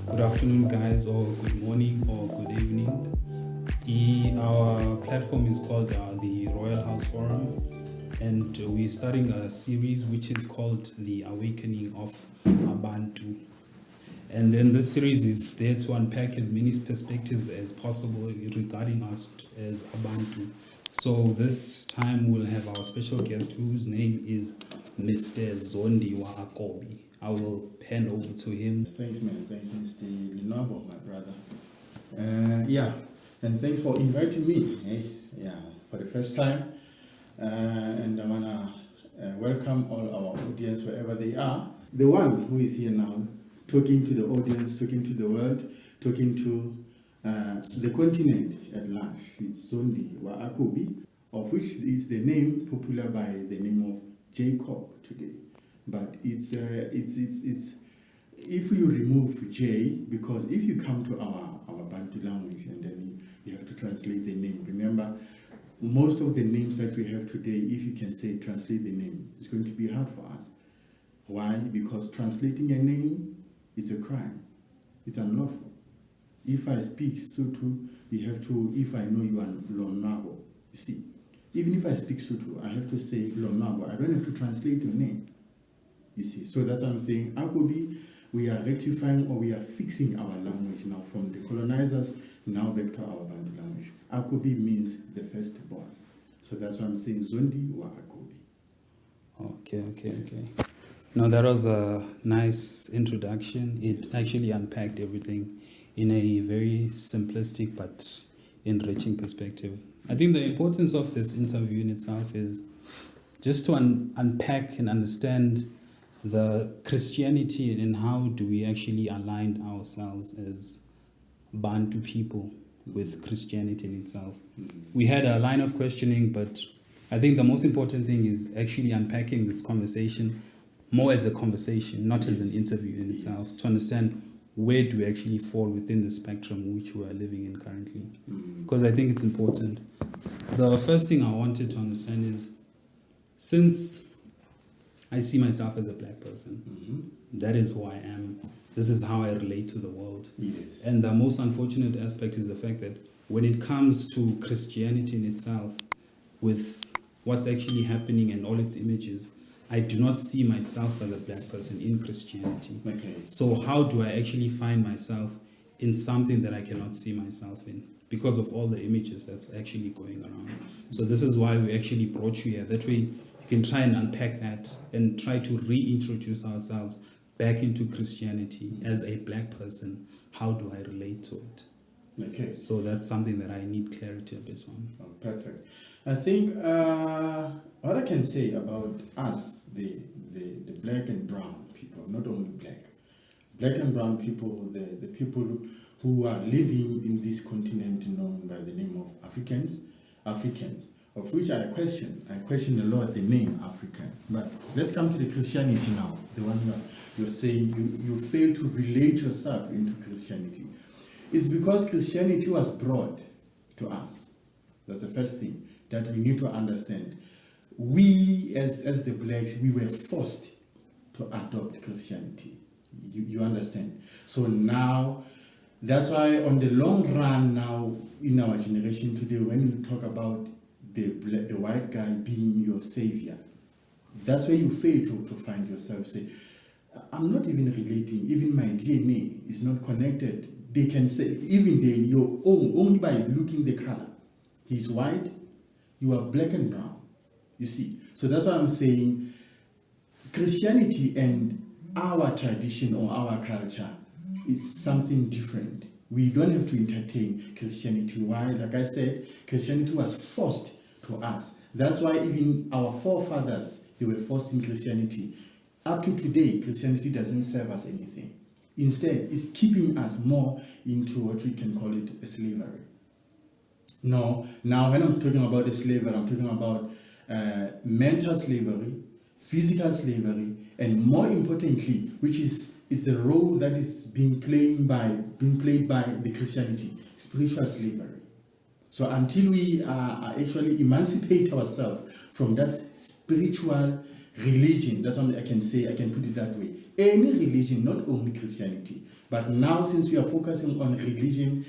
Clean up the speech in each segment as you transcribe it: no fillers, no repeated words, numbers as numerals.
Good afternoon, guys, or good morning, or good evening. Our platform is called the Royal House Forum, and we're starting a series which is called The Awakening of Bantu. And then this series is there to unpack as many perspectives as possible regarding us as Bantu. So this time we'll have our special guest whose name is Mr. Zondi wa Akobi. I will hand over to him. Thanks, man. Thanks, Mr. Linobo, my brother. And thanks for inviting me. For the first time. And I wanna welcome all our audience wherever they are. The one who is here now, talking to the audience, talking to the world, talking to the continent at large. It's Zondi wa Akobi, of which is the name popular by the name of Jacob today. But it's if you remove J, because if you come to our Bantu language and then you have to translate the name. Remember, most of the names that we have today, if you can say translate the name, it's going to be hard for us. Why? Because translating a name is a crime. It's unlawful. If I speak Sotho, you have to, if I know you are Lonabo, you see, even if I speak Sotho, I have to say Lonabo. I don't have to translate your name. You see, so that's what I'm saying. Akobi, we are rectifying or we are fixing our language now from the colonizers now back to our Bantu language. Akobi means the firstborn. So that's what I'm saying. Zondi wa Akobi. Okay. Now that was a nice introduction. It actually unpacked everything in a very simplistic but enriching perspective. I think the importance of this interview in itself is just to unpack and understand the Christianity and how do we actually align ourselves as Bantu people with Christianity in itself. We had a line of questioning, but I think the most important thing is actually unpacking this conversation more as a conversation, not as an interview in itself, to understand where do we actually fall within the spectrum which we are living in currently. Because I think it's important. The first thing I wanted to understand is, since I see myself as a black person, that is who I am. This is how I relate to the world. Yes. And the most unfortunate aspect is the fact that when it comes to Christianity in itself, with what's actually happening and all its images, I do not see myself as a black person in Christianity. Okay. So how do I actually find myself in something that I cannot see myself in? Because of all the images that's actually going around. So this is why we actually brought you here. That way you can try and unpack that and try to reintroduce ourselves back into Christianity as a black person. How do I relate to it? Okay. So that's something that I need clarity a bit on. Oh, perfect. I think what I can say about us, the black and brown people, not only black and brown people, the people who are living in this continent known by the name of Africans, of which I question a lot the name African. But let's come to the Christianity now, the one you're saying you fail to relate yourself into Christianity. It's because Christianity was brought to us. That's the first thing that we need to understand. We, as the blacks, we were forced to adopt Christianity. You understand? So now, that's why on the long run now, in our generation today, when you talk about the white guy being your savior, that's where you fail to find yourself. Say, I'm not even relating, even my DNA is not connected. They can say, even your own, only by looking the color. He's white, you are black and brown. You see? So that's why I'm saying Christianity and our tradition or our culture is something different. We don't have to entertain Christianity. Why? Like I said, Christianity was forced to us. That's why even our forefathers, they were forced in Christianity. Up to today, Christianity doesn't serve us anything. Instead, it's keeping us more into what we can call it a slavery. No, now when I'm talking about the slavery, I'm talking about mental slavery, physical slavery, and more importantly, which is it's a role that is being played by the Christianity, spiritual slavery. So until we actually emancipate ourselves from that spiritual religion, that's what I can say, I can put it that way. Any religion, not only Christianity, but now since we are focusing on religion,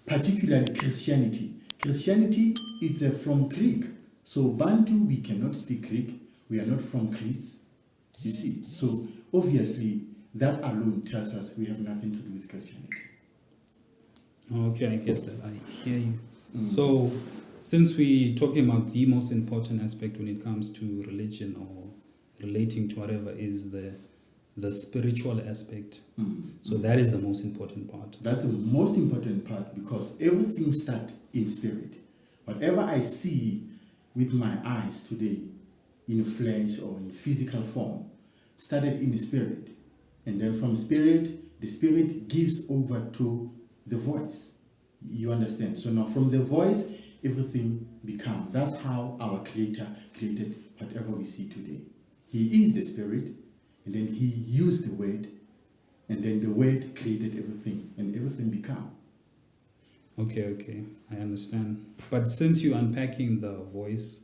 particularly Christianity. Christianity is from Greek. So Bantu, we cannot speak Greek. We are not from Greece. You see, so obviously that alone tells us we have nothing to do with Christianity. Okay, I get that. I hear you. So, since we're talking about the most important aspect when it comes to religion or relating to whatever is the spiritual aspect, so that is the most important part. That's the most important part because everything starts in spirit. Whatever I see with my eyes today, in flesh or in physical form, started in the spirit. And then from spirit, the spirit gives over to the voice. You understand? So now from the voice, everything becomes. That's how our Creator created whatever we see today. He is the spirit, and then he used the word, and then the word created everything, and everything became. Okay, I understand. But since you're unpacking the voice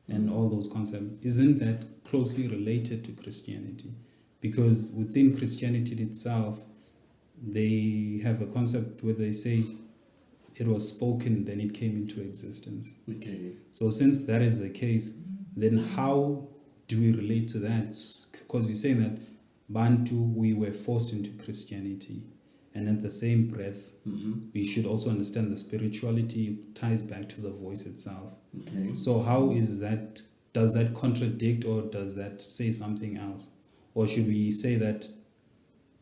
and all those concepts, isn't that closely related to Christianity? Because within Christianity itself, they have a concept where they say it was spoken, then it came into existence. Okay. So since that is the case, then how do we relate to that? Because you're saying that Bantu, we were forced into Christianity. And at the same breath, we should also understand the spirituality ties back to the voice itself. Okay. So how is that, does that contradict or does that say something else? Or should we say that,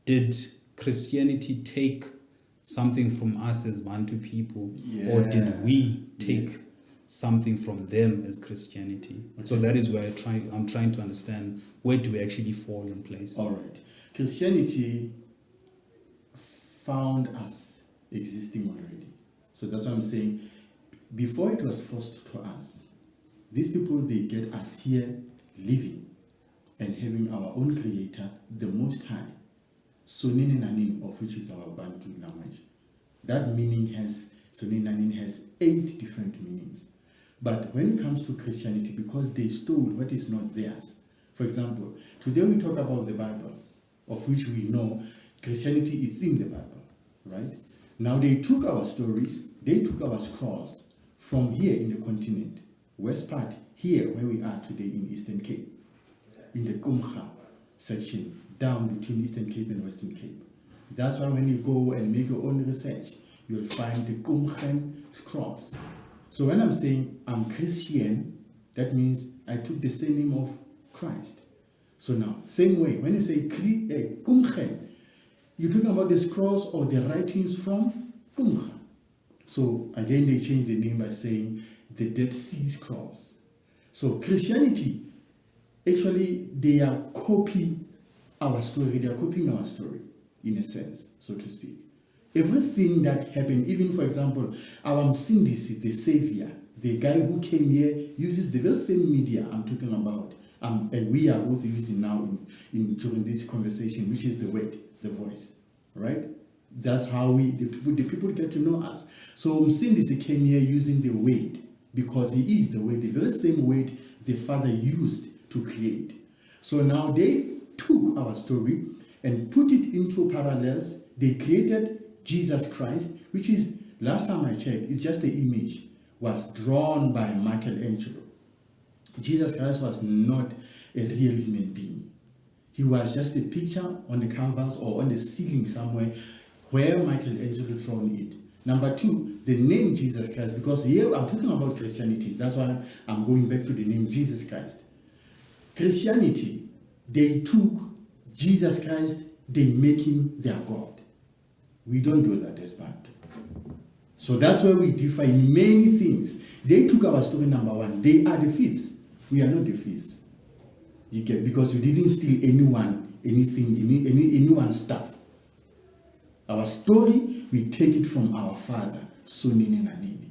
did Christianity take something from us as Bantu people, or did we take something from them as Christianity? Okay. So that is where I'm trying to understand, where do we actually fall in place? All right. Christianity found us existing already. So that's what I'm saying. Before it was forced to us, these people, they get us here living and having our own Creator, the Most High. Sonini Nanin, of which is our Bantu language. That meaning has, Sonini Nanin has 8 different meanings. But when it comes to Christianity, because they stole what is not theirs. For example, today we talk about the Bible, of which we know Christianity is in the Bible, right? Now they took our stories, they took our scrolls from here in the continent, west part, here where we are today in Eastern Cape, in the Kumcha section, down between Eastern Cape and Western Cape. That's why when you go and make your own research, you'll find the Kumchen scrolls. So when I'm saying I'm Christian, that means I took the same name of Christ. So now, same way, when you say Kumchen, you're talking about the scrolls or the writings from Kumcha. So again, they changed the name by saying the Dead Sea Scrolls. So Christianity, actually, they are copying our story. They are copying our story, in a sense, so to speak. Everything that happened, even for example, our Msindisi, the Savior, the guy who came here, uses the very same media I'm talking about, and we are both using now during this conversation, which is the word, the voice, right? That's how the people get to know us. So Msindisi came here using the word, because he is the word, the very same word the Father used to create. So now they took our story and put it into parallels. They created Jesus Christ, which is, last time I checked, it's just the image, was drawn by Michelangelo. Jesus Christ was not a real human being. He was just a picture on the canvas or on the ceiling somewhere where Michelangelo drawn it. Number 2, the name Jesus Christ, because here I'm talking about Christianity. That's why I'm going back to the name Jesus Christ. Christianity, they took Jesus Christ, they make him their God. We don't do that as Bantu. So that's where we differ in many things. They took our story, number 1. They are the fifths. We are not the fifths. You get, because we didn't steal anyone, anything, anyone's stuff. Our story, we take it from our father, Sonini Nanini.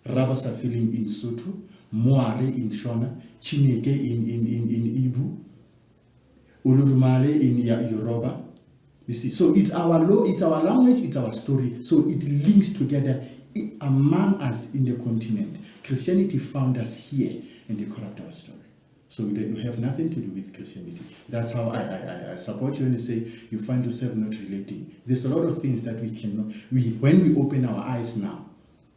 Rabasa feeling in Soto, Moare in Shona, Chineke in Ibu, Ulurumale in Yoruba. You see, so it's our law, it's our language, it's our story. So it links together among us in the continent. Christianity found us here and they corrupt our story. So you have nothing to do with Christianity. That's how I support you when you say you find yourself not relating. There's a lot of things that we cannot, when we open our eyes now,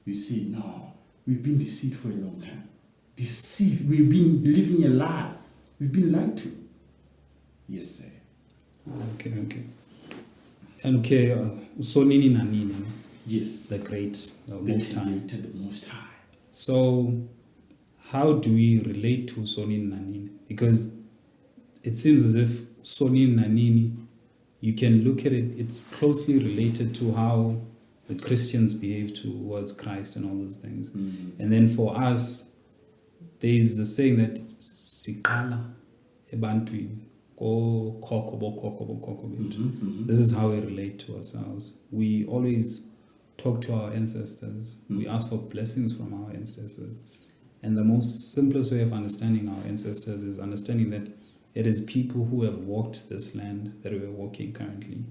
we see, no, we've been deceived for a long time. Deceived, we've been living a lie. We've been lied to. Yes, sir. Okay. Okay, so Nini na Nini. Yes. The great, the Most High. The Most High. So, how do we relate to Sonini Nanini? Because it seems as if Sonini Nanini, you can look at it, it's closely related to how the Christians behave towards Christ and all those things. Mm-hmm. And then for us, there is the saying that Sikala Bantu. This is how we relate to ourselves. We always talk to our ancestors. We ask for blessings from our ancestors. And the most simplest way of understanding our ancestors is understanding that it is people who have walked this land that we're walking currently,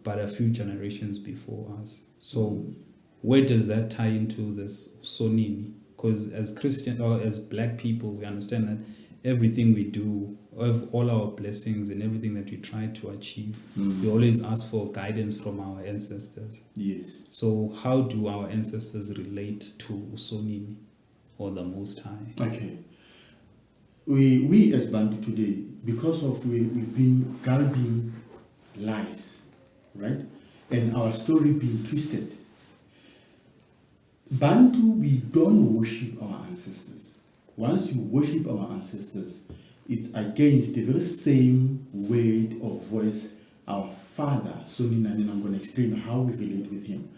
but a few generations before us. So where does that tie into this Sonini? Because as Christian or as black people, we understand that everything we do, of all our blessings and everything that we try to achieve, we always ask for guidance from our ancestors. Yes. So how do our ancestors relate to Sonini or the Most High? Okay. We as Bantu today, because of we've been gulping lies, right? And our story being twisted. Bantu, we don't worship our ancestors. Once you worship our ancestors, it's against the very same word or voice our father, Sonini, and I'm going to explain how we relate with him.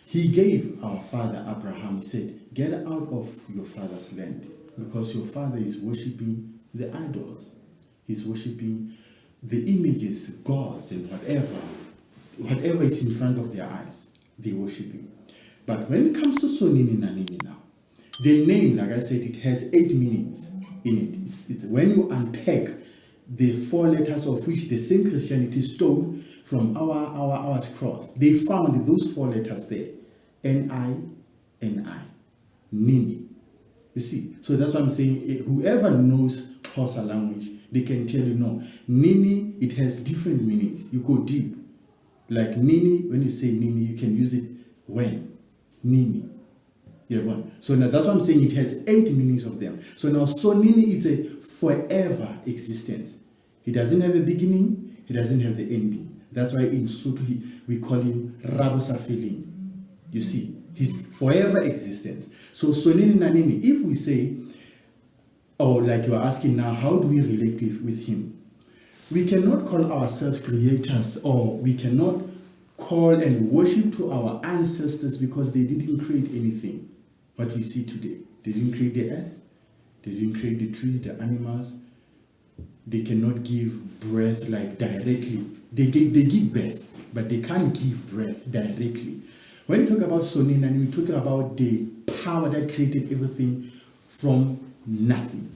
He gave our father Abraham, he said, get out of your father's land because your father is worshipping the idols. He's worshipping the images, gods, and whatever is in front of their eyes, they worship him. But when it comes to Sonini Nanini now, the name, like I said, it has 8 meanings in it. It's when you unpack the 4 letters of which the same Christianity stole from our cross, they found those 4 letters there. N-I, Nini. You see, so that's what I'm saying. Whoever knows Xhosa language, they can tell you, no, Nini, it has different meanings. You go deep. Like Nini, when you say Nini, you can use it when. Nini. Yeah, one. So now that's what I'm saying. It has 8 meanings of them. So now Sonini is a forever existence. He doesn't have a beginning. He doesn't have the ending. That's why in Sotho we call him Rabosa Feeling. You see, his forever existence. So Sonini Nanini, if we say, or like you are asking now, how do we relate with him? We cannot call ourselves creators, or we cannot call and worship to our ancestors because they didn't create anything. What we see today. They didn't create the earth. They didn't create the trees, the animals. They cannot give breath like directly. They give breath, but they can't give breath directly. When we talk about Sonini, and we talk about the power that created everything from nothing.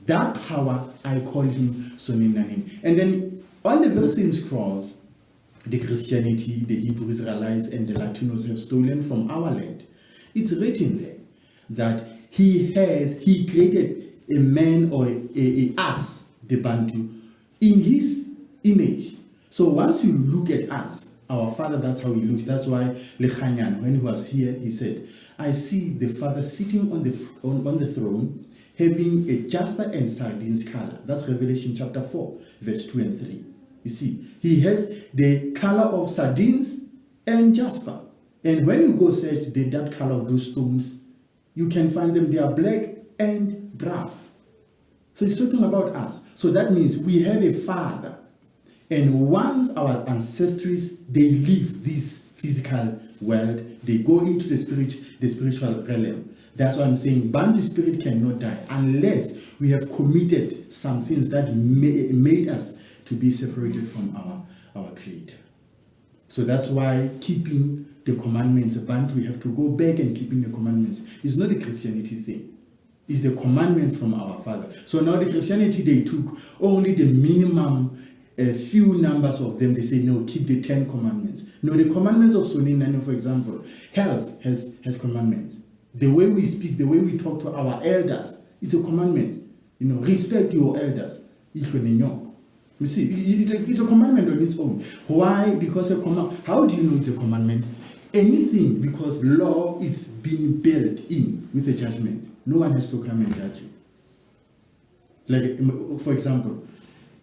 That power, I call him Sonini. And then on the very same scrolls, the Christianity, the Hebrew Israelites, and the Latinos have stolen from our land. It's written there that he created a man or a us, the Bantu, in his image. So once you look at us, our father, that's how he looks. That's why Lechanyan, when he was here, he said, I see the father sitting on the throne, having a jasper and sardines color. That's Revelation chapter 4, verse 2 and 3. You see, he has the color of sardines and jasper. And when you go search that color of those stones, you can find them, they are black and brown. So he's talking about us. So that means we have a father. And once our ancestors, they leave this physical world, they go into the spiritual realm. That's why I'm saying Bantu spirit cannot die unless we have committed some things that made us to be separated from our Creator. So that's why keeping the commandments, Bantu, we have to go back and keeping the commandments. It's not a Christianity thing. It's the commandments from our Father. So now the Christianity, they took only the minimum a few numbers of them, they say, no, keep the 10 commandments. No, the commandments of Soninani, for example, health has commandments. The way we speak, the way we talk to our elders, it's a commandment. Respect your elders. You see, it's a commandment on its own. Why? Because how do you know it's a commandment? Anything, because law is being built in with a judgment. No one has to come and judge you. Like, for example,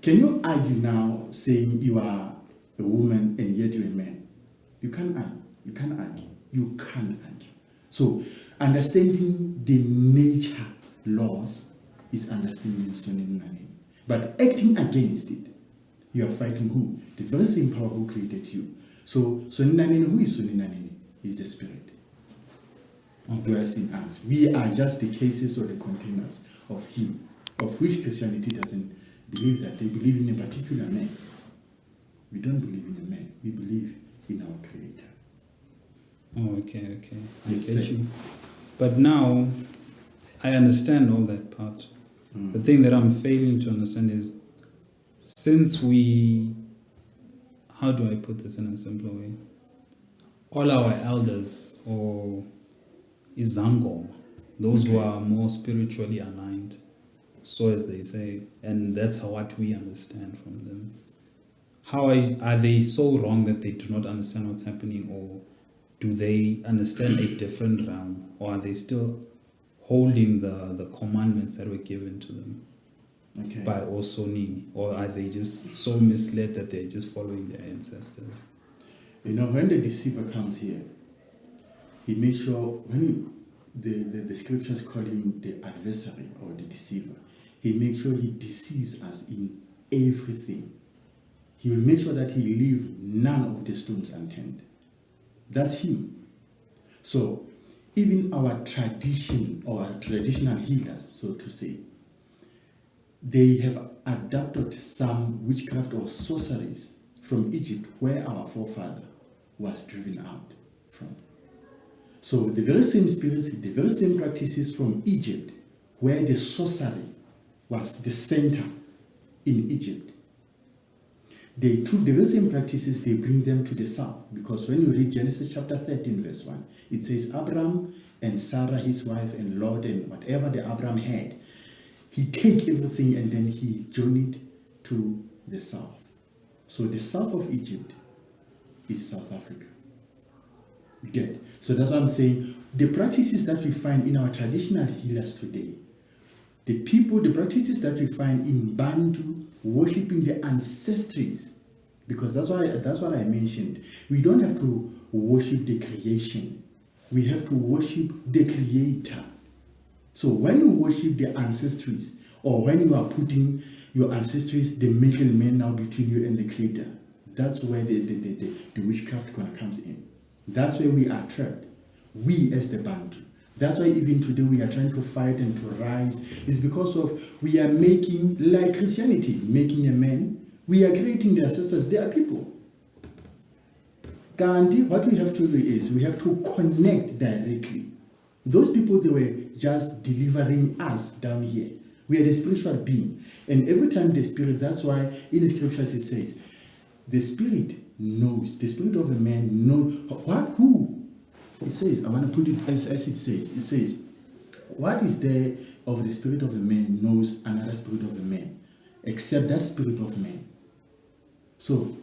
can you argue now saying you are a woman and yet you're a man? You can't argue. You can't argue. You can't argue. So, understanding the nature laws is understanding Soninani. But acting against it, you are fighting who? The very same power who created you. So, Soninani, who is Soninani? Is the spirit. Dwells in us. We are just the cases or the containers of him, of which Christianity doesn't believe that. They believe in a particular man. We don't believe in a man. We believe in our Creator. Oh, okay. I get you. But now, I understand all that part. The thing that I'm failing to understand is, since how do I put this in a simpler way? All our elders, or Izangoma, those who are more spiritually aligned, so as they say, and that's what we understand from them. How are they so wrong that they do not understand what's happening, or do they understand a different realm, or are they still holding the commandments that were given to them by Osonini, or are they just so misled that they're just following their ancestors? When the deceiver comes here, he makes sure, when the scriptures call him the adversary or the deceiver, he makes sure he deceives us in everything. He will make sure that he leaves none of the stones unturned. That's him. So, even our tradition, or our traditional healers, so to say, they have adopted some witchcraft or sorceries from Egypt, where our forefather was driven out from. So the very same spirits, the very same practices from Egypt, where the sorcery was the center in Egypt, they took the very same practices, they bring them to the south. Because when you read Genesis chapter 13, verse 1, it says, Abraham and Sarah, his wife, and Lot, and whatever the Abraham had, he take everything and then he journeyed to the south. So the south of Egypt is South Africa. You get? So that's what I'm saying. The practices that we find in our traditional healers today, the practices that we find in Bantu, worshipping the ancestries, because that's what I mentioned. We don't have to worship the creation. We have to worship the Creator. So when you worship the ancestries, or when you are putting your ancestries, the middleman now between you and the Creator, that's where the witchcraft comes in. That's where we are trapped. We as the Bantu. That's why even today we are trying to fight and to rise. It's because of we are making, like Christianity, making a man. We are creating the ancestors. They are people. Gandhi, what we have to do is we have to connect directly. Those people, they were just delivering us down here. We are the spiritual being. And every time the spirit, that's why in the scriptures it says, the spirit knows, the spirit of a man knows. Who? It says, I want to put it as it says. It says, what is there of the spirit of a man knows another spirit of a man, except that spirit of man. So,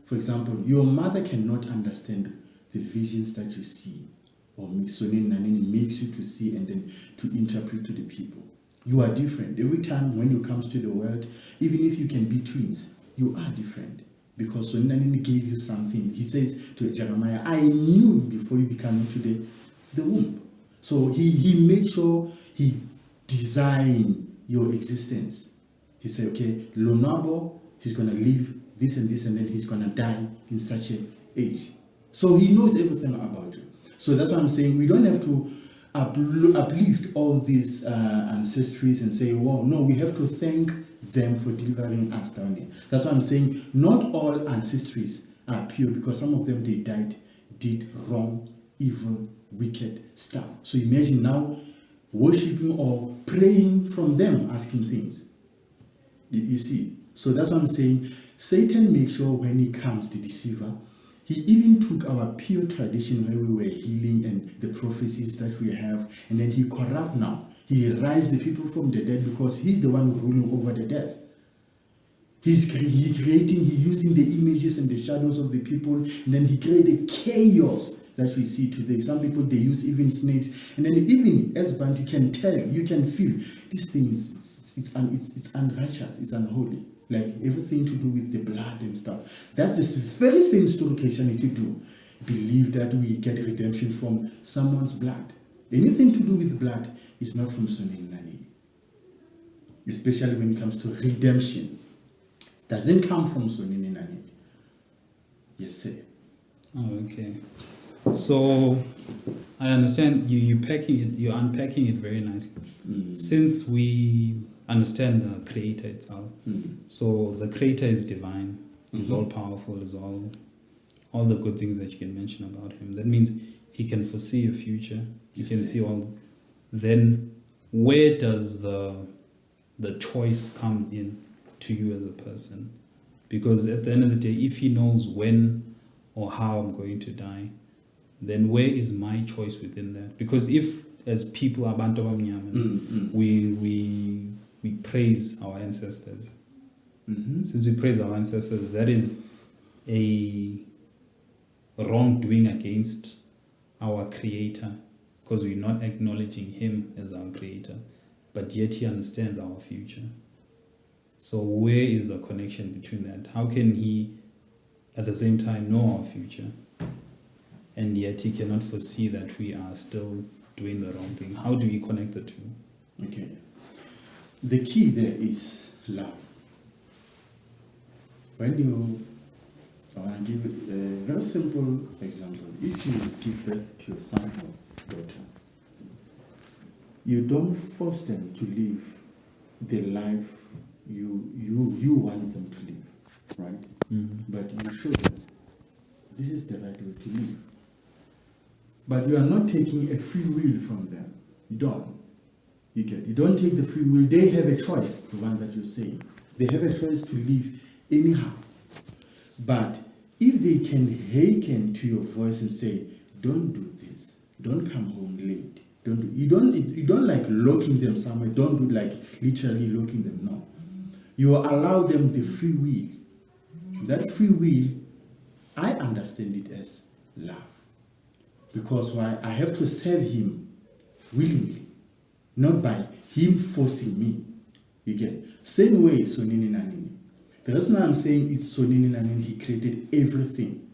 for example, your mother cannot understand the visions that you see, or Soninani makes you to see and then to interpret to the people. You are different. Every time when you come to the world, even if you can be twins, you are different. Because Soninani gave you something. He says to Jeremiah, I knew before you became into the womb. So he made sure he designed your existence. He said, okay, Lonabo, he's going to live this and this, and then he's going to die in such an age. So he knows everything about you. So that's what I'm saying. We don't have to uplift all these ancestries and say, wow, no, we have to thank them for delivering us down here. That's what I'm saying. Not all ancestries are pure, because some of them, they did wrong, evil, wicked stuff. So imagine now worshiping or praying from them, asking things. You see. So that's what I'm saying. Satan makes sure when he comes, the deceiver, he even took our pure tradition where we were healing and the prophecies that we have, and then he corrupt now. He raised the people from the dead because he's the one ruling over the death. He's using the images and the shadows of the people, and then he created chaos that we see today. Some people, they use even snakes, and then even as Bantu, you can tell, you can feel this thing it's unrighteous, it's unholy. Like everything to do with the blood and stuff. That's this very same story Christianity do. Believe that we get redemption from someone's blood. Anything to do with blood is not from Zondi Nani. Especially when it comes to redemption. It doesn't come from Zondi Nani. Yes, sir. Oh, okay. So I understand you're unpacking it very nicely. Since we understand the creator itself, so the creator is divine, he's all powerful, is all the good things that you can mention about him. That means he can foresee a future, he can see all. Then where does the choice come in to you as a person? Because at the end of the day, if he knows when or how I'm going to die, then where is my choice within that? Because if, as people, Bantu we praise our ancestors. Since we praise our ancestors, that is a wrongdoing against our creator, because we're not acknowledging him as our creator, but yet he understands our future. So where is the connection between that? How can he at the same time know our future, and yet he cannot foresee that we are still doing the wrong thing? How do we connect the two? Okay. The key there is love. I want to give a very simple example. If you give birth to your son or daughter, you don't force them to live the life you want them to live, right? But you show them this is the right way to live. But you are not taking a free will from them. You don't. You don't take the free will. They have a choice, the one that you're saying. They have a choice to live anyhow. But if they can hearken to your voice and say, don't do this, don't come home late, you don't like locking them somewhere, don't do like literally locking them, no. You allow them the free will. That free will, I understand it as love. Because why? I have to serve him willingly, not by him forcing me. You get? Same way, Zondi Nani. The reason I'm saying it's Zondi Nani, he created everything.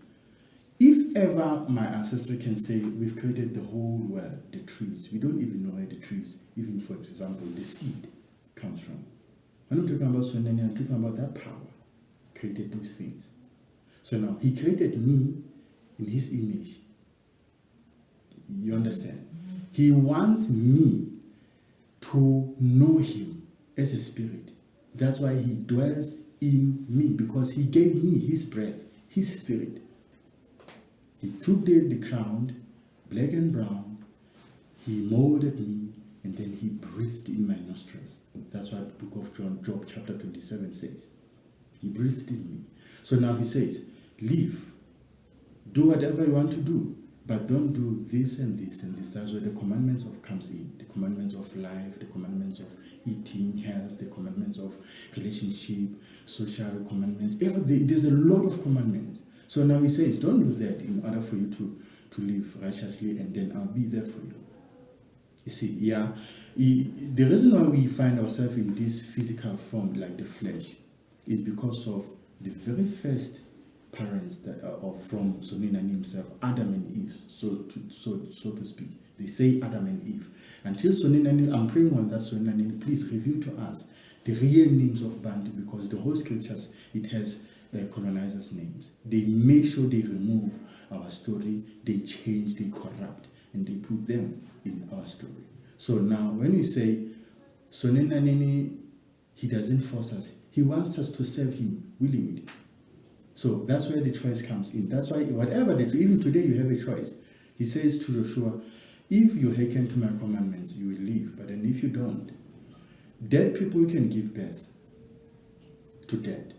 If ever my ancestor can say, we've created the whole world, the trees, we don't even know where the trees, even for example, the seed comes from. When I'm talking about Zondi Nani, I'm talking about that power, created those things. So now, he created me in his image. You understand? He wants me to know him as a spirit. That's why he dwells in me, because he gave me his breath, his spirit. He took the crown, black and brown, he molded me, and then he breathed in my nostrils. That's what the book of Job chapter 27 says. He breathed in me. So now he says, live, do whatever you want to do, but don't do this and this and this. That's where the commandments of comes in. The commandments of life, the commandments of eating, health, the commandments of relationship, social commandments. There's a lot of commandments. So now he says, don't do that in order for you to live righteously, and then I'll be there for you. You see, the reason why we find ourselves in this physical form, like the flesh, is because of the very first parents that are from Zondi Nani himself, Adam and Eve, so to speak. They say Adam and Eve. Until Zondi Nani, I'm praying on that Zondi Nani, please reveal to us the real names of Bantu, because the whole scriptures, it has colonizers' names. They make sure they remove our story, they change, they corrupt, and they put them in our story. So now, when we say Zondi Nani, he doesn't force us. He wants us to serve him willingly. So that's where the choice comes in. That's why whatever even today you have a choice. He says to Joshua, if you hearken to my commandments, you will live. But then if you don't, dead people can give birth. to death.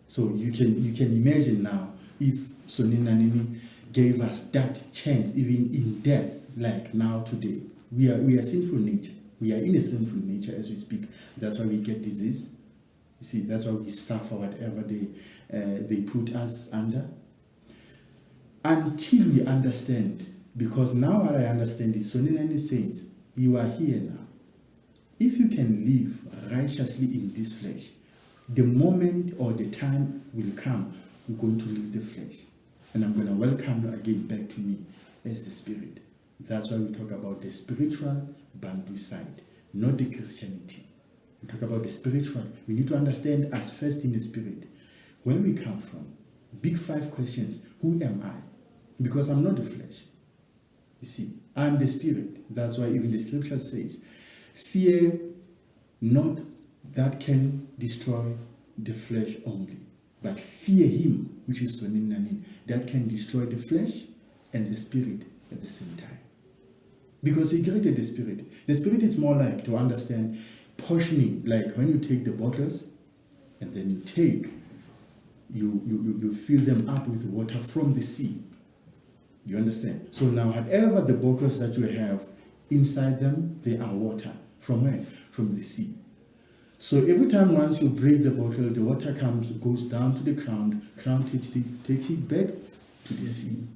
So you can imagine now if Soninanini gave us that chance, even in death, like now today. We are sinful nature. We are in a sinful nature as we speak. That's why we get disease. You see, that's why we suffer whatever they put us under. Until we understand, because now what I understand is Soninani says, you are here now. If you can live righteously in this flesh, the moment or the time will come, you're going to leave the flesh. And I'm going to welcome you again back to me as the Spirit. That's why we talk about the spiritual Bantu side, not the Christianity. We talk about the spiritual. We need to understand us first in the Spirit. Where we come from. Big 5 questions. Who am I? Because I'm not the flesh. You see, I'm the Spirit. That's why even the scripture says, fear not that can destroy the flesh only, but fear him, which is Soninnanin, that can destroy the flesh and the spirit at the same time. Because he created the spirit. The spirit is more like, to understand, portioning, like when you take the bottles and then you fill them up with water from the sea. You understand? So now whatever the bottles that you have inside them, they are water. From where? From the sea. So every time once you break the bottle, the water goes down to the ground takes it back to the sea.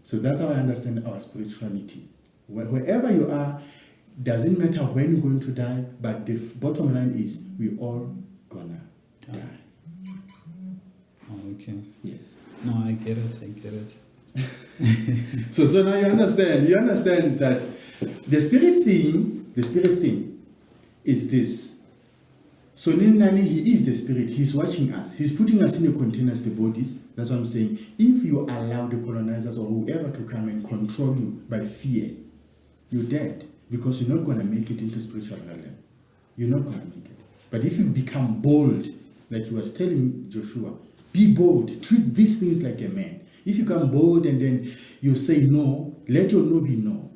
So that's how I understand our spirituality. Wherever you are, doesn't matter when you're going to die, but the bottom line is we all gonna die. Oh, okay. Yes. No, I get it. So now you understand that the spirit thing is this. So Nani, he is the spirit, he's watching us, he's putting us in the containers, the bodies. That's what I'm saying. If you allow the colonizers or whoever to come and control you by fear, you're dead, because you're not going to make it into spiritual realm. You're not going to make it. But if you become bold, like he was telling Joshua, be bold, treat these things like a man. If you become bold and then you say no, let your no be no.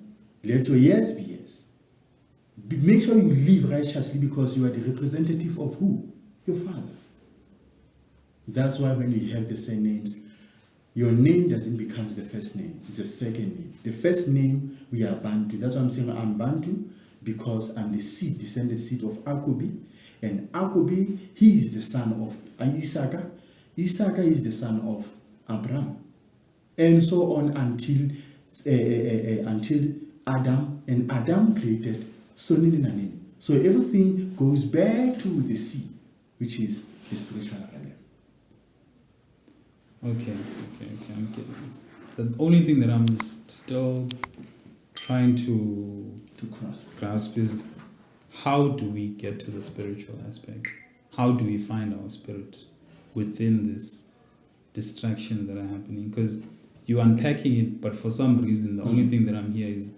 Let your yes be yes. Make sure you live righteously, because you are the representative of who? Your Father. That's why when you have the same names, your name doesn't become the first name. It's the second name. The first name, we are Bantu. That's why I'm saying I'm Bantu, because I'm the descended seed of Akobi. And Akobi, he is the son of Isaka. Isaka is the son of Abraham. And so on until Adam, and Adam created Soninnanin. So everything goes back to the sea, which is the spiritual realm. Okay, I'm getting it. The only thing that I'm still trying to grasp is, how do we get to the spiritual aspect? How do we find our spirit within this distractions that are happening? Because you're unpacking it, but for some reason, the only thing that I'm here is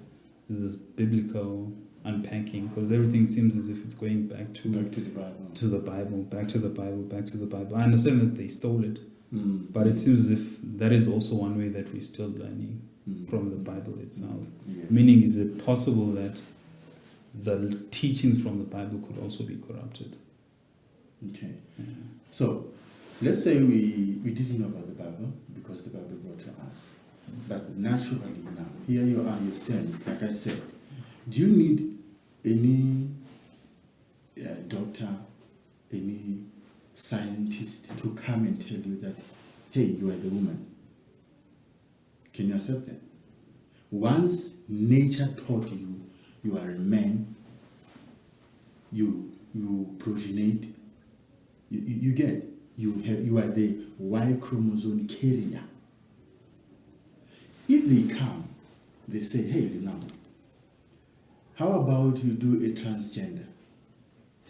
this biblical unpacking, because everything seems as if it's going back to the Bible. I understand that they stole it, but it seems as if that is also one way that we're still learning from the Bible itself. Yes. Meaning, is it possible that the teachings from the Bible could also be corrupted? Okay. Yeah. So, let's say we didn't know about the Bible because the Bible brought to us. But naturally now, here you are, you stand, like I said. Do you need any doctor, any scientist to come and tell you that, hey, you are the woman? Can you accept that? Once nature taught you, you are a man, you progenate, you are the Y chromosome carrier. If they come, they say, hey, now, how about you do a transgender?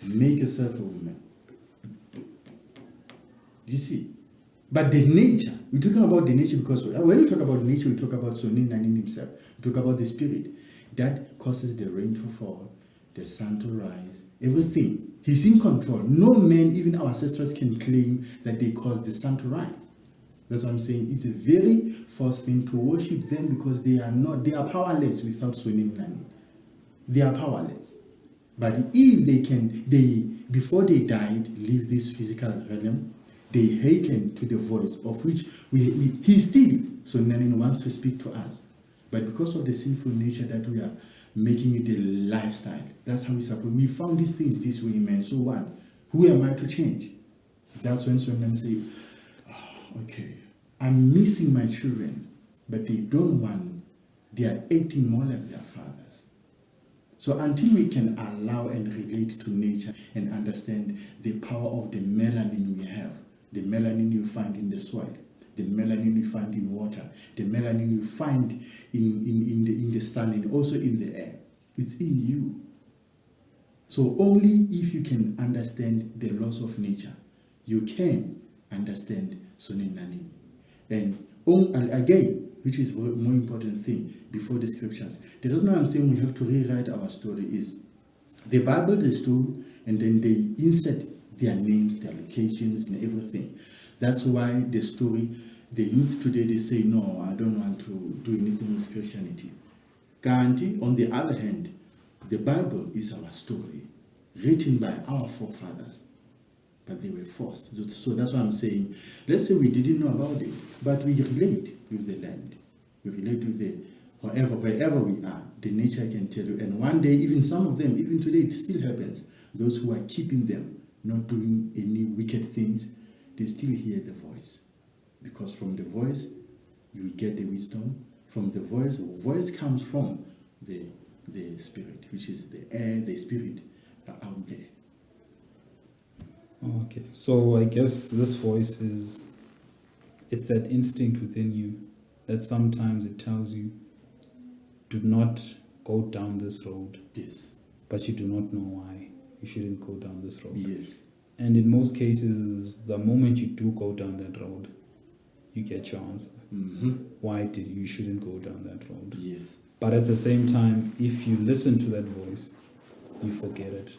Make yourself a woman. You see? But the nature, we're talking about the nature, because when we talk about nature, we talk about Soninnanin himself. We talk about the spirit that causes the rain to fall, the sun to rise, everything. He's in control. No man, even our ancestors, can claim that they caused the sun to rise. That's what I'm saying. It's a very false thing to worship them, because they are powerless without Soninnanin. They are powerless. But if they before they died, leave this physical realm, they hearken to the voice of which he still, so Nanin wants to speak to us. But because of the sinful nature that we are making it a lifestyle, that's how we found these things this way, man. So what? Who am I to change? That's when some men say, oh, okay, I'm missing my children, but they don't want, they are acting more like their fathers. So until we can allow and relate to nature and understand the power of the melanin we have, the melanin you find in the soil, the melanin you find in water, the melanin you find in the sun and also in the air, it's in you. So only if you can understand the laws of nature, you can understand Soninani. And again, which is a more important thing before the scriptures, the reason why I'm saying we have to rewrite our story is the Bible they stole and then they insert their names, their locations, and everything. That's why the story, the youth today, they say, no, I don't want to do anything with Christianity. Kanti, on the other hand, the Bible is our story, written by our forefathers, but they were forced. So that's why I'm saying, let's say we didn't know about it, but we relate with the land. We relate with the, wherever we are, the nature can tell you. And one day, even some of them, even today, it still happens. Those who are keeping them, not doing any wicked things, they still hear the voice. Because from the voice, you get the wisdom. From the voice comes from the spirit, which is the air, the spirit out there. Okay, so I guess this voice it's that instinct within you that sometimes it tells you, do not go down this road. Yes. But you do not know why you shouldn't go down this road. Yes. And in most cases, the moment you do go down that road, you get your answer. Mm-hmm. Why you shouldn't go down that road. Yes. But at the same time, if you listen to that voice, you forget it.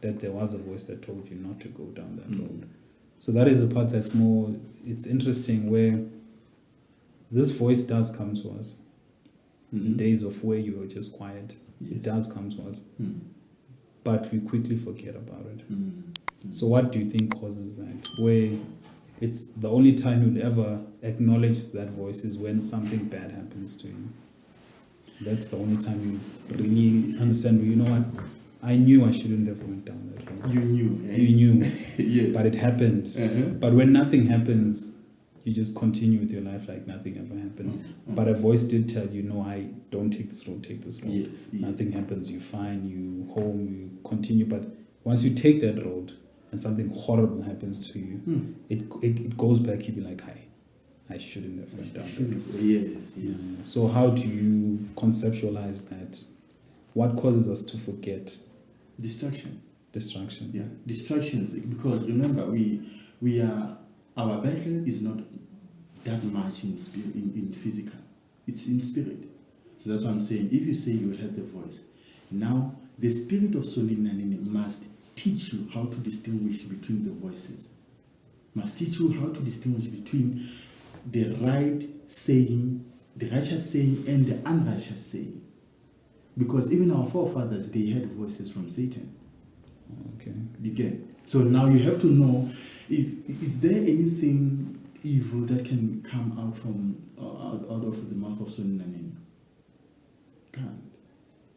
That there was a voice that told you not to go down that road. So that is the part that's more, it's interesting where this voice does come to us. In days of where you were just quiet. Yes. It does come to us. But we quickly forget about it. So what do you think causes that? Where it's the only time you'll ever acknowledge that voice is when something bad happens to you. That's the only time you really understand, you know what? I knew I shouldn't have went down that road. You knew. Eh? You knew. Yes. But it happened. Uh-huh. But when nothing happens, you just continue with your life like nothing ever happened. But a voice did tell you, no, I don't take this road, take this road. Yes. Nothing happens, you fine, you home, you continue. But once you take that road and something horrible happens to you, it goes back, you be like, I shouldn't have went down that road. Yes. So how do you conceptualize that? What causes us to forget? Distraction. Yeah, distractions. Because remember, we are, our battle is not that much in spirit, in physical. It's in spirit. So that's what I'm saying. If you say you heard the voice, now the spirit of Soninanini must teach you how to distinguish between the voices. Must teach you how to distinguish between the right saying, the righteous saying, and the unrighteous saying. Because even our forefathers, they had voices from Satan. Okay. You get? So now you have to know, is there anything evil that can come out from out of the mouth of Soninanini? Can't.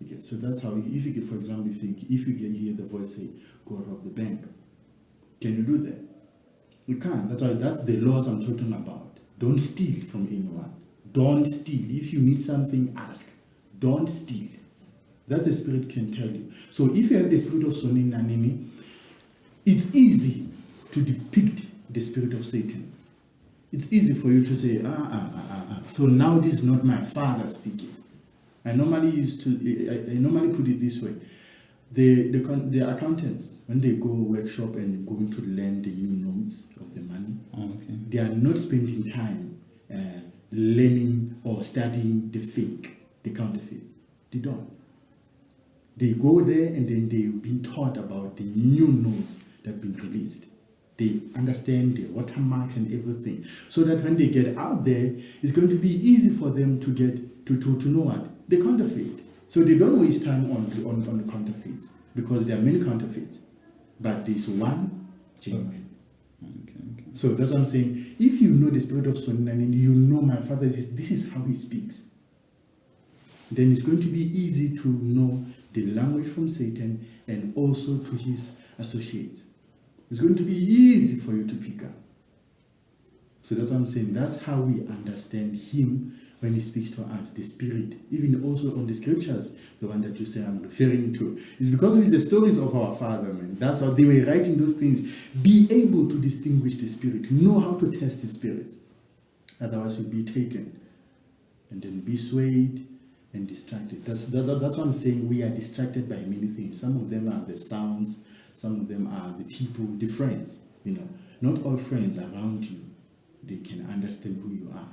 Okay, so that's how, if you get, for example, if you hear the voice say, go rob the bank, can you do that? You can't. That's the laws I'm talking about. Don't steal from anyone. Don't steal. If you need something, ask. Don't steal. That's the spirit can tell you. So if you have the spirit of Soninanini, it's easy to depict the spirit of Satan. It's easy for you to say, So now this is not my father speaking. I normally put it this way. The accountants, when they go workshop and going to learn the new notes of the money, they are not spending time learning or studying the fake, the counterfeit. They don't. They go there and then they've been taught about the new notes that have been released. They understand the watermarks and everything. So that when they get out there, it's going to be easy for them to get to know what? The counterfeit. So they don't waste time on the counterfeits, because there are many counterfeits, but there's one genuine. Okay. So that's what I'm saying. If you know the spirit of Zondi, you know my father, this is how he speaks, then it's going to be easy to know the language from Satan and also to his associates. It's going to be easy for you to pick up. So that's what I'm saying. That's how we understand him when he speaks to us, the spirit. Even also on the scriptures, the one that you say I'm referring to. It's because of the stories of our father, man. That's how they were writing those things. Be able to distinguish the spirit. Know how to test the spirits. Otherwise you'll be taken. And then be swayed and distracted. That's what I'm saying. We are distracted by many things. Some of them are the sounds. Some of them are the people, the friends. You know, not all friends around you, they can understand who you are.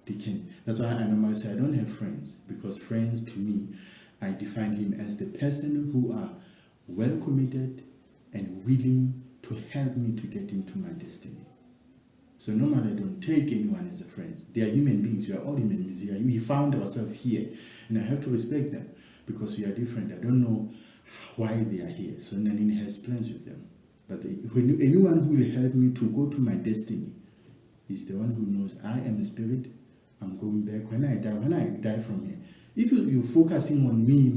They can. That's why I normally say I don't have friends, because friends to me, I define him as the person who are well committed and willing to help me to get into my destiny. So normally I don't take anyone as a friend. They are human beings. We are all human beings. We found ourselves here, and I have to respect them because we are different. I don't know why they are here. So Nanin has plans with them. But when anyone who will help me to go to my destiny is the one who knows I am a spirit. I'm going back. When I die from here, if you're focusing on me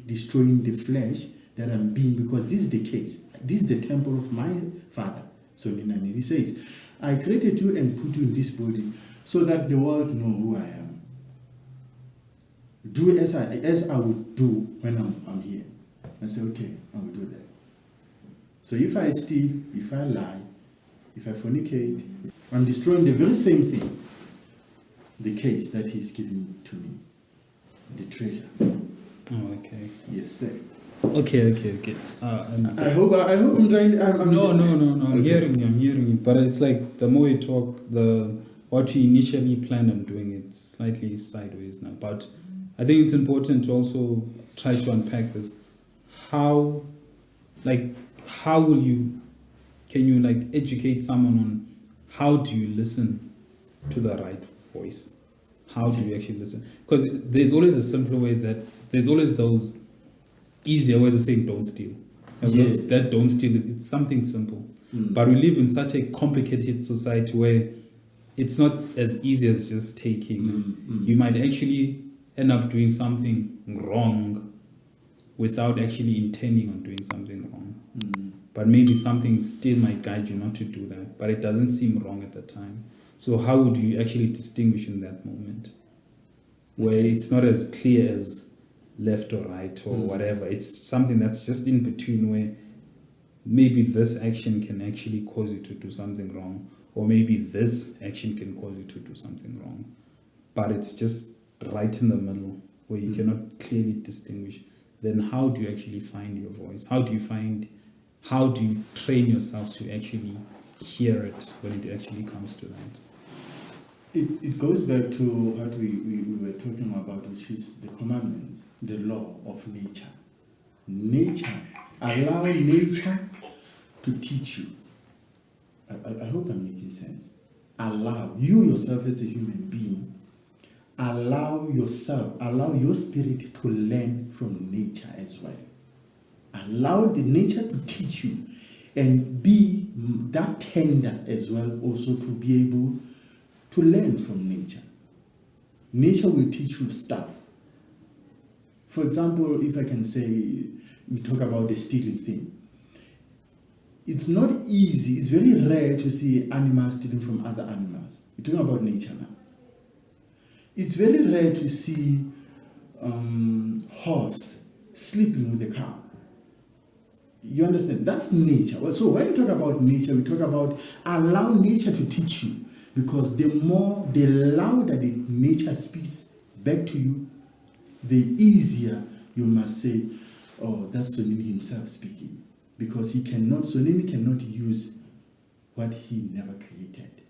destroying the flesh that I'm being, because this is the case. This is the temple of my father. So Nanin, he says, I created you and put you in this body so that the world know who I am. Do as I would do when I'm here. I say, okay, I will do that. So if I steal, if I lie, if I fornicate, I'm destroying the very same thing, the case that he's giving to me, the treasure. Oh, okay. Yes, sir. Okay. I hope I'm trying. No. I'm Okay. hearing you. But it's like the more you talk, what you initially planned on doing, it's slightly sideways now. But I think it's important to also try to unpack this. How can you educate someone on how do you listen to the right voice? How do you actually listen? Because there's always a simpler way, that there's always those easier ways of saying don't steal. Yes. That don't steal, it's something simple. Mm. But we live in such a complicated society where it's not as easy as just taking. You might actually end up doing something wrong without actually intending on doing something wrong. But maybe something still might guide you not to do that, but it doesn't seem wrong at the time. So how would you actually distinguish in that moment where it's not as clear as left or right or whatever? It's something that's just in between, where maybe this action can actually cause you to do something wrong, or maybe this action can cause you to do something wrong, but it's just right in the middle where you cannot clearly distinguish. Then how do you actually find your voice? How do you train yourself to actually hear it when it actually comes to that? It goes back to what we were talking about, which is the commandments, the law of nature. Allow nature to teach you. I hope I'm making sense. Allow you yourself as a human being, allow your spirit to learn from nature as well. Allow the nature to teach you, and be that tender as well, also to be able to learn from nature. Nature will teach you stuff. For example, if I can say, we talk about the stealing thing. It's not easy, it's very rare to see animals stealing from other animals. We're talking about nature now. It's very rare to see horse sleeping with a cow. You understand? That's nature. So when we talk about nature, we talk about allow nature to teach you. Because the louder the nature speaks back to you, the easier you must say, oh, that's Sonini himself speaking. Because Sonini cannot use what he never created.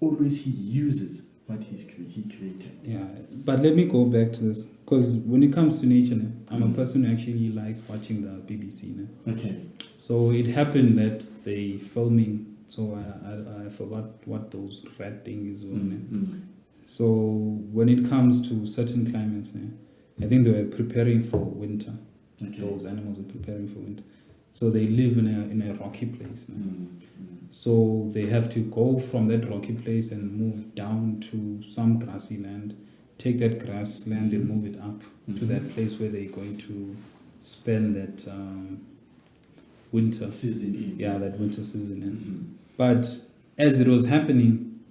Always he uses what he created. Yeah, but let me go back to this. Because when it comes to nature, I'm a person who actually likes watching the BBC. Okay. So it happened that they filming. So I forgot what those red things were. So when it comes to certain climates, I think they were preparing for winter. Okay. Those animals are preparing for winter. So they live in a rocky place now. Mm. So they have to go from that rocky place and move down to some grassy land, take that grassland and move it up to that place where they're going to spend that winter season in. Yeah, that winter season in. But as it was happening,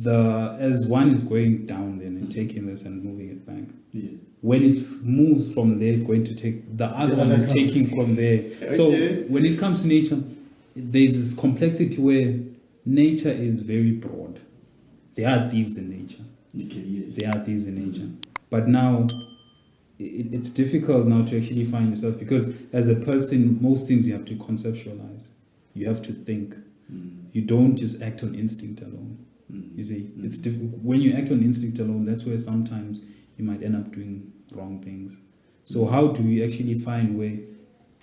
as one is going down then and taking this and moving it back. Yeah. When it moves from there, going to take the other one is taking from there. Okay. So when it comes to nature, there's this complexity where nature is very broad. There are thieves in nature. Okay, yes. There are thieves in nature. But now it's difficult now to actually find yourself, because as a person, most things you have to conceptualize. You have to think. You don't just act on instinct alone. You see, it's difficult. When you act on instinct alone, that's where sometimes you might end up doing wrong things. So how do you actually find where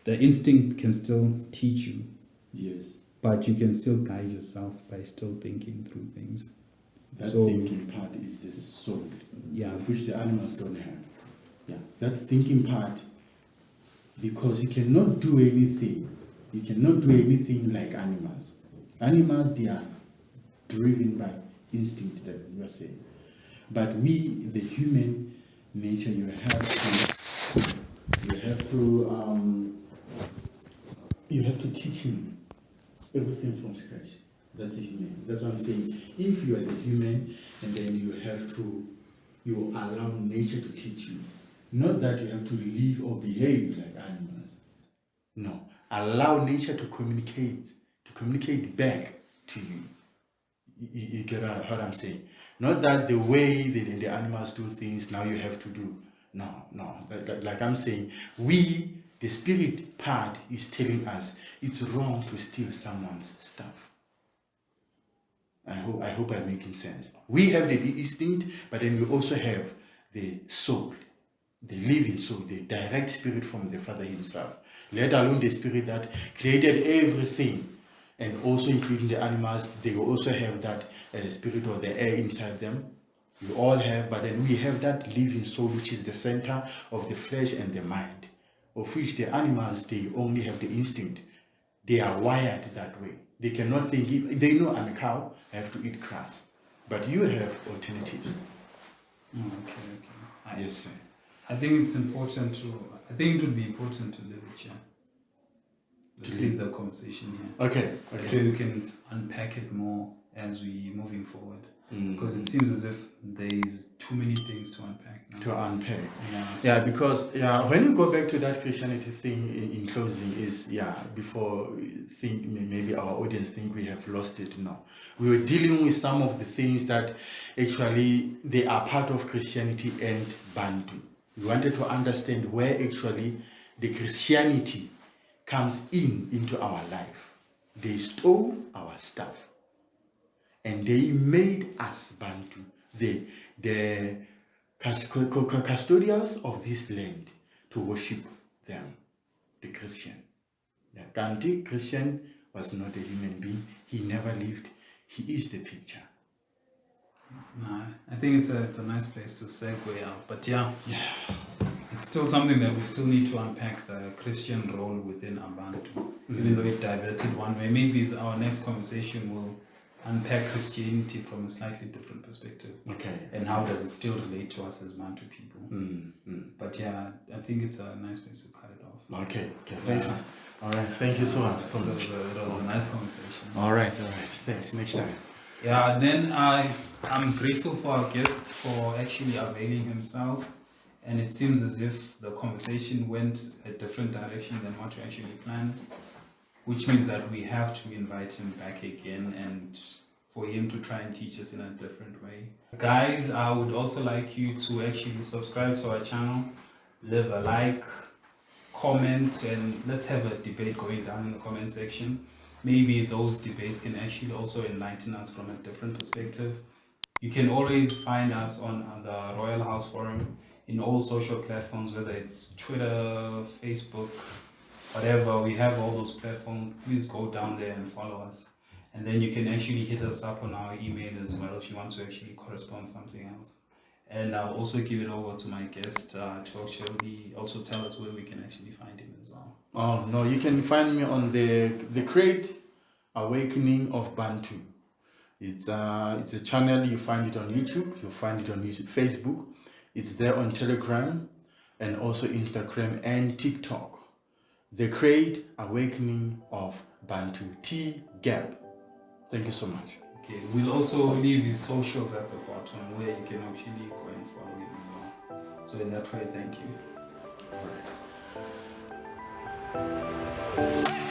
the instinct can still teach you? Yes. But you can still guide yourself by still thinking through things. That So- thinking part is the soul, Yeah. of which the animals don't have. Yeah, that thinking part, because you cannot do anything. You cannot do anything like animals. Animals, they are driven by instinct, that you are saying. But we, the human nature, you have to teach him everything from scratch. That's a human. That's what I'm saying. If you are the human, and then you allow nature to teach you. Not that you have to live or behave like animals. No. Allow nature to communicate back to you. You get what I'm saying? Not that the way the animals do things, now you have to do. No. Like I'm saying, the spirit part is telling us it's wrong to steal someone's stuff. I hope I'm making sense. We have the instinct, but then we also have the soul, the living soul, the direct spirit from the Father himself. Let alone the spirit that created everything, and also including the animals. They will also have that spirit or the air inside them. We all have, but then we have that living soul, which is the center of the flesh and the mind, of which the animals, they only have the instinct. They are wired that way. They cannot think. If they know I'm a cow, I have to eat grass. But you have alternatives. Okay. Yes, sir. I think it would be important to leave it here. Let's leave the conversation here. Okay. That way we can unpack it more as we moving forward. Because it seems as if there's too many things to unpack now. Because when you go back to that Christianity thing in closing before maybe our audience think we have lost it. No, we were dealing with some of the things that actually they are part of Christianity and Bantu. We wanted to understand where actually the Christianity comes into our life. They stole our stuff. And they made us Bantu, the custodians of this land, to worship them, the Christian. The Gandhi Christian was not a human being. He never lived. He is the picture. I think it's a nice place to segue out. But it's still something that we still need to unpack, the Christian role within Bantu. Even though it diverted one way. Maybe our next conversation will unpack Christianity from a slightly different perspective. Okay. And how does it still relate to us as Bantu people? But I think it's a nice place to cut it off. Okay. Thanks. All right. Thank you so much. It was a nice conversation. All right. Thanks. Next time. Then I'm grateful for our guest for actually availing himself. And it seems as if the conversation went a different direction than what we actually planned, which means that we have to invite him back again and for him to try and teach us in a different way. Guys, I would also like you to actually subscribe to our channel, leave a like, comment, and let's have a debate going down in the comment section. Maybe those debates can actually also enlighten us from a different perspective. You can always find us on the Royal House Forum in all social platforms, whether it's Twitter, Facebook, whatever. We have all those platforms. Please go down there and follow us. And then you can actually hit us up on our email as well if you want to actually correspond something else. And I'll also give it over to my guest, Chok Shelby. Also tell us where we can actually find him as well. Oh no, you can find me on the Great Awakening of Bantu. It's a channel. You find it on YouTube. You find it on YouTube, Facebook. It's there on Telegram, and also Instagram and TikTok. The Great Awakening of Bantu. T Gap. Thank you so much. Okay, we'll also leave his socials at the bottom where you can actually go and follow him as well. So in that way, thank you. All right.